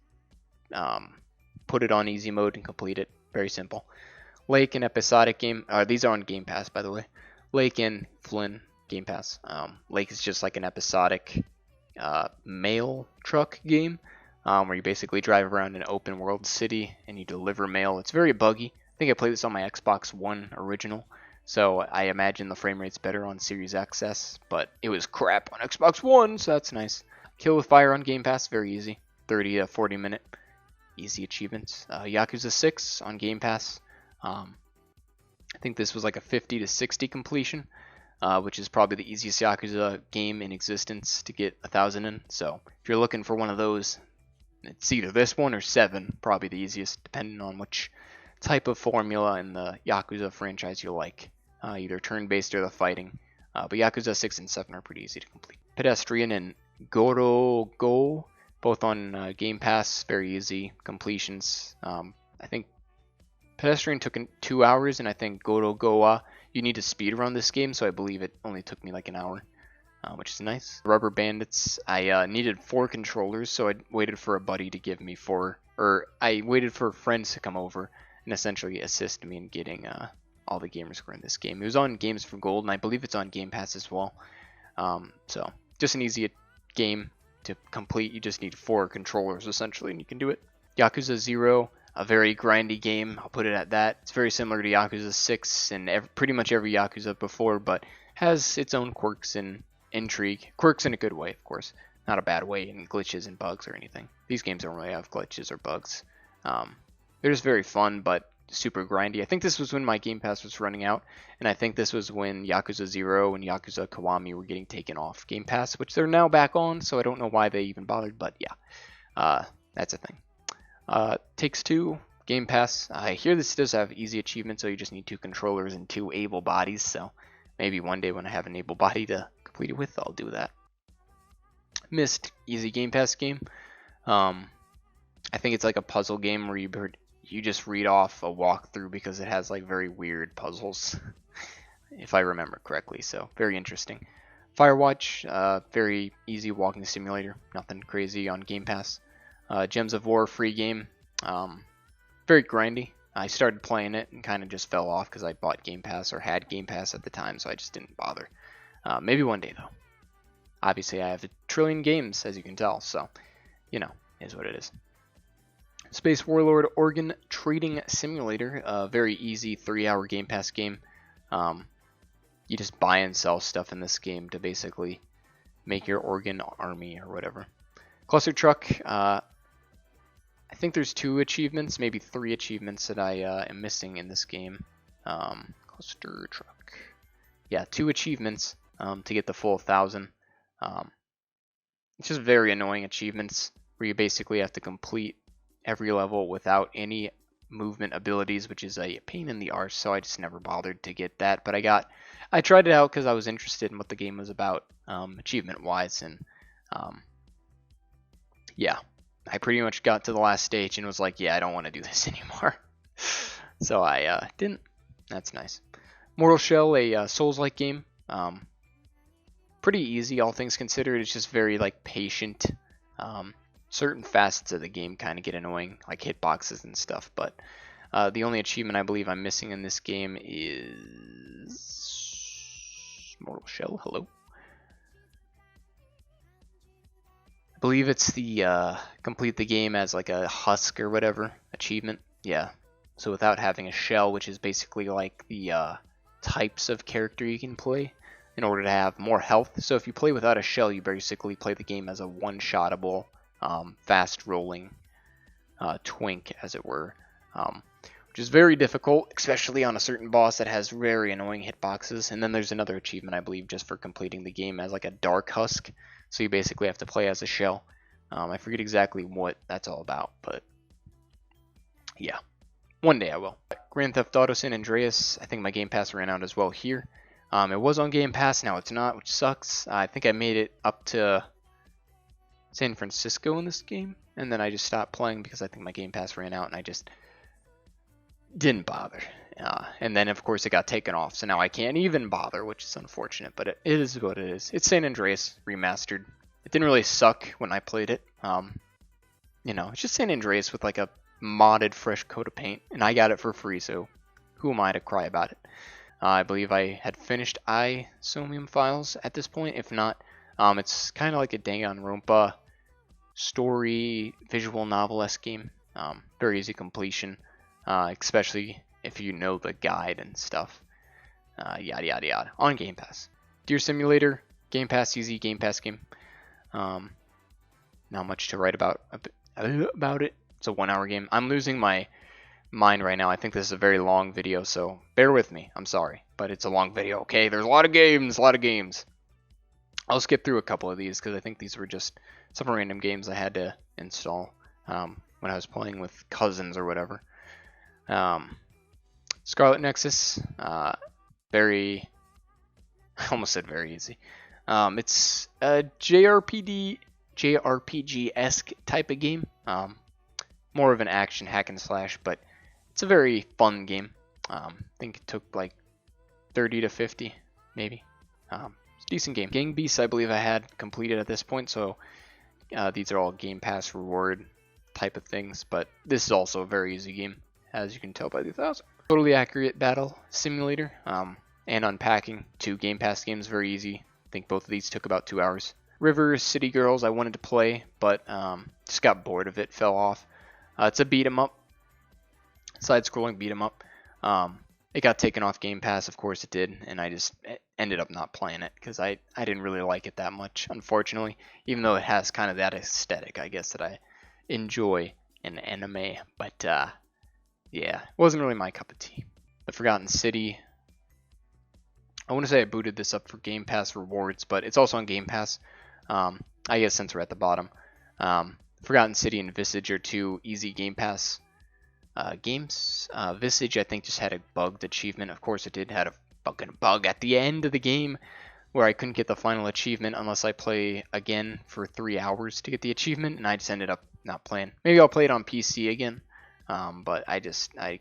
put it on easy mode and complete it. Very simple. Lake, an episodic game. These are on Game Pass, by the way. Lake and Flynn, Game Pass. Lake is just like an episodic mail truck game where you basically drive around an open world city and you deliver mail. It's very buggy. I think I played this on my Xbox One original, so I imagine the frame rate's better on Series XS, but it was crap on Xbox One, so that's nice. Kill with Fire on Game Pass, very easy. 30 to 40 minute easy achievements. Yakuza 6 on Game Pass. I think this was like a 50 to 60 completion, which is probably the easiest Yakuza game in existence to get 1,000 in. So if you're looking for one of those, it's either this one or 7, probably the easiest, depending on which type of formula in the Yakuza franchise you like, either turn-based or the fighting. But Yakuza 6 and 7 are pretty easy to complete. Pedestrian and Goro Go, both on Game Pass, very easy completions. I think Pedestrian took 2 hours, and I think Goro Goa, you need to speed run this game, so I believe it only took me like an hour, which is nice. Rubber Bandits, I needed 4 controllers, so I waited for a buddy to give me 4, or I waited for friends to come over and essentially assist me in getting all the Gamerscore in this game. It was on Games for Gold, and I believe it's on Game Pass as well. So just an easy game to complete. You just need 4 controllers essentially, and you can do it. Yakuza 0, a very grindy game, I'll put it at that. It's very similar to Yakuza 6 and pretty much every Yakuza before, but has its own quirks and intrigue. Quirks in a good way, of course. Not a bad way, and glitches and bugs or anything. These games don't really have glitches or bugs. They're just very fun, but super grindy. I think this was when my Game Pass was running out, and I think this was when Yakuza 0 and Yakuza Kiwami were getting taken off Game Pass, which they're now back on, so I don't know why they even bothered, but yeah, that's a thing. Takes 2, Game Pass. I hear this does have easy achievements, so you just need 2 controllers and 2 able bodies, so maybe one day when I have an able body to complete it with, I'll do that. Myst, easy Game Pass game. I think it's like a puzzle game where you just read off a walkthrough because it has like very weird puzzles, if I remember correctly, so very interesting. Firewatch, very easy walking simulator, nothing crazy on Game Pass. Gems of War, free game, very grindy. I started playing it and kind of just fell off because I bought Game Pass or had Game Pass at the time, so I just didn't bother. Maybe one day though. Obviously I have a trillion games, as you can tell, so you know, is what it is. Space Warlord Organ Trading Simulator, a very easy 3-hour Game Pass game. You just buy and sell stuff in this game to basically make your organ army or whatever. Cluster Truck, I think there's 2 achievements, maybe 3 achievements that I am missing in this game. Cluster Truck. Yeah, 2 achievements to get the full 1,000. It's just very annoying achievements where you basically have to complete every level without any movement abilities, which is a pain in the arse, so I just never bothered to get that. But I tried it out because I was interested in what the game was about, achievement-wise, and yeah, I pretty much got to the last stage and was like, yeah, I don't want to do this anymore. So I didn't. That's nice. Mortal Shell, a Souls-like game. Pretty easy, all things considered. It's just very like patient. Certain facets of the game kind of get annoying, like hitboxes and stuff. But the only achievement I believe I'm missing in this game is Mortal Shell. Hello. I believe it's the complete the game as like a husk or whatever achievement. Yeah. So without having a shell, which is basically like the types of character you can play. in order to have more health. So if you play without a shell, you basically play the game as a one-shottable, fast-rolling twink, as it were, which is very difficult, especially on a certain boss that has very annoying hitboxes. And then there's another achievement, I believe, just for completing the game as like a dark husk. So you basically have to play as a shell. I forget exactly what that's all about, but yeah, one day I will. Grand Theft Auto San Andreas, I think my Game Pass ran out as well here. It was on Game Pass, now it's not, which sucks. I think I made it up to San Francisco in this game, and then I just stopped playing because I think my Game Pass ran out, and I just didn't bother. And then, of course, it got taken off, so now I can't even bother, which is unfortunate, but it is what it is. It's San Andreas remastered. It didn't really suck when I played it. You know, it's just San Andreas with like a modded fresh coat of paint, and I got it for free, so who am I to cry about it? I believe I had finished Isomium Files at this point. If not, it's kind of like a Danganronpa story visual novel-esque game. Very easy completion, especially if you know the guide and stuff. Yada yada yada. On Game Pass. Deer Simulator, Game Pass easy, Game Pass game. Not much to write about it. It's a 1 hour game. I'm losing my mind right now. I think this is a very long video, so bear with me. I'm sorry, but it's a long video. Okay, there's a lot of games. I'll skip through a couple of these because I think these were just some random games I had to install when I was playing with cousins or whatever. Scarlet Nexus, I almost said very easy. It's a JRPG-esque type of game. More of an action hack and slash, but it's a very fun game. I think it took like 30 to 50, maybe. It's a decent game. Gang Beasts, I believe I had completed at this point, so these are all Game Pass reward type of things, but this is also a very easy game, as you can tell by the 1,000. Totally Accurate Battle Simulator, and Unpacking, 2 Game Pass games, very easy. I think both of these took about 2 hours. River City Girls, I wanted to play, but just got bored of it, fell off. It's a beat 'em up, side-scrolling beat 'em up. It got taken off Game Pass, of course it did, and I just ended up not playing it because I didn't really like it that much, unfortunately, even though it has kind of that aesthetic, I guess, that I enjoy in anime. But yeah, it wasn't really my cup of tea. The Forgotten City, I want to say I booted this up for Game Pass rewards, but it's also on Game Pass, I guess, since we're at the bottom. Forgotten City and Visage are 2 easy Game Pass games. Visage, I think, just had a bugged achievement. Of course it did. Had a fucking bug at the end of the game where I couldn't get the final achievement unless I play again for 3 hours to get the achievement, and I just ended up not playing. Maybe I'll play it on PC again, but I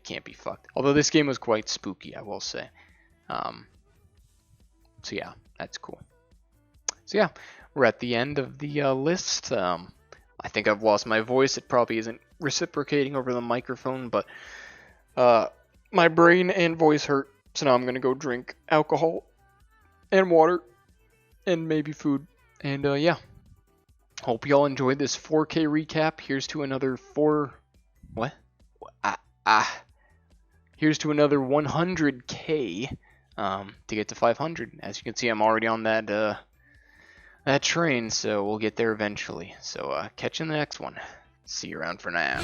can't be fucked. Although this game was quite spooky, I will say. So yeah, that's cool. So yeah, we're at the end of the list. I think I've lost my voice. It probably isn't reciprocating over the microphone, but my brain and voice hurt, so now I'm going to go drink alcohol and water and maybe food. And yeah, hope y'all enjoyed this 4K recap. Here's to another Here's to another 100K to get to 500. As you can see, I'm already on that train, so we'll get there eventually. So catch you in the next one. See you around for now.